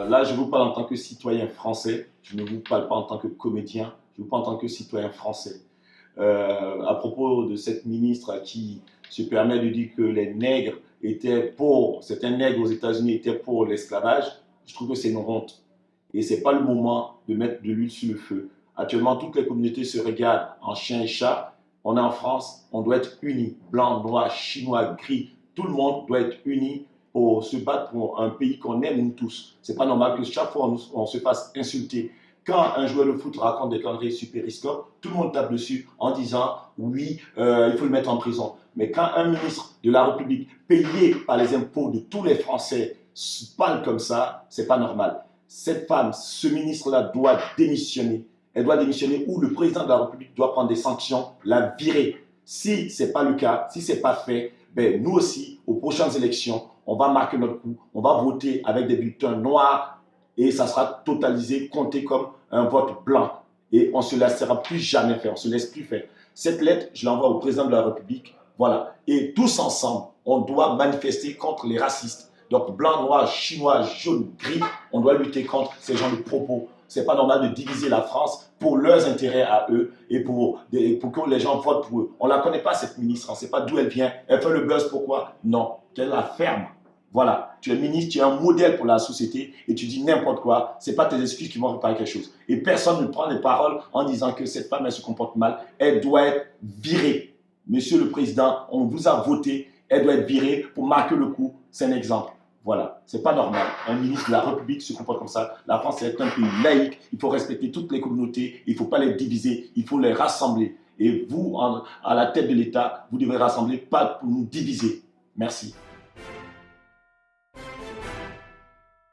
Là, je vous parle en tant que citoyen français, je ne vous parle pas en tant que comédien, je vous parle en tant que citoyen français. À propos de cette ministre qui se permet de dire que les nègres étaient pour, certains nègres aux États-Unis étaient pour l'esclavage, je trouve que c'est une honte. Et ce n'est pas le moment de mettre de l'huile sur le feu. Actuellement, toutes les communautés se regardent en chien et chat. On est en France, on doit être unis, blanc, noir, chinois, gris. Tout le monde doit être uni pour se battre pour un pays qu'on aime nous tous. C'est pas normal que chaque fois on se fasse insulter. Quand un joueur de foot raconte des conneries sur Periscope, tout le monde tape dessus en disant oui, il faut le mettre en prison. Mais quand un ministre de la République, payé par les impôts de tous les Français, parle comme ça, c'est pas normal. Cette femme, ce ministre-là doit démissionner. Elle doit démissionner ou le président de la République doit prendre des sanctions, la virer. Si ce n'est pas le cas, si ce n'est pas fait, ben nous aussi, aux prochaines élections, on va marquer notre coup, on va voter avec des bulletins noirs et ça sera totalisé, compté comme un vote blanc. Et on ne se laissera plus jamais faire, on ne se laisse plus faire. Cette lettre, je l'envoie au président de la République. Voilà. Et tous ensemble, on doit manifester contre les racistes. Donc, blanc, noir, chinois, jaune, gris, on doit lutter contre ces genres de propos. Ce n'est pas normal de diviser la France pour leurs intérêts à eux et pour que les gens votent pour eux. On ne la connaît pas, cette ministre. On ne sait pas d'où elle vient. Elle fait le buzz, pourquoi? Non, qu'elle la ferme. Voilà, tu es ministre, tu es un modèle pour la société et tu dis n'importe quoi. Ce n'est pas tes excuses qui vont réparer quelque chose. Et personne ne prend les paroles en disant que cette femme, elle se comporte mal. Elle doit être virée. Monsieur le Président, on vous a voté. Elle doit être virée pour marquer le coup. C'est un exemple. Voilà, c'est pas normal. Un ministre de la République se comporte comme ça. La France est un pays laïque. Il faut respecter toutes les communautés. Il ne faut pas les diviser. Il faut les rassembler. Et vous, à la tête de l'État, vous devez rassembler, pas pour nous diviser. Merci.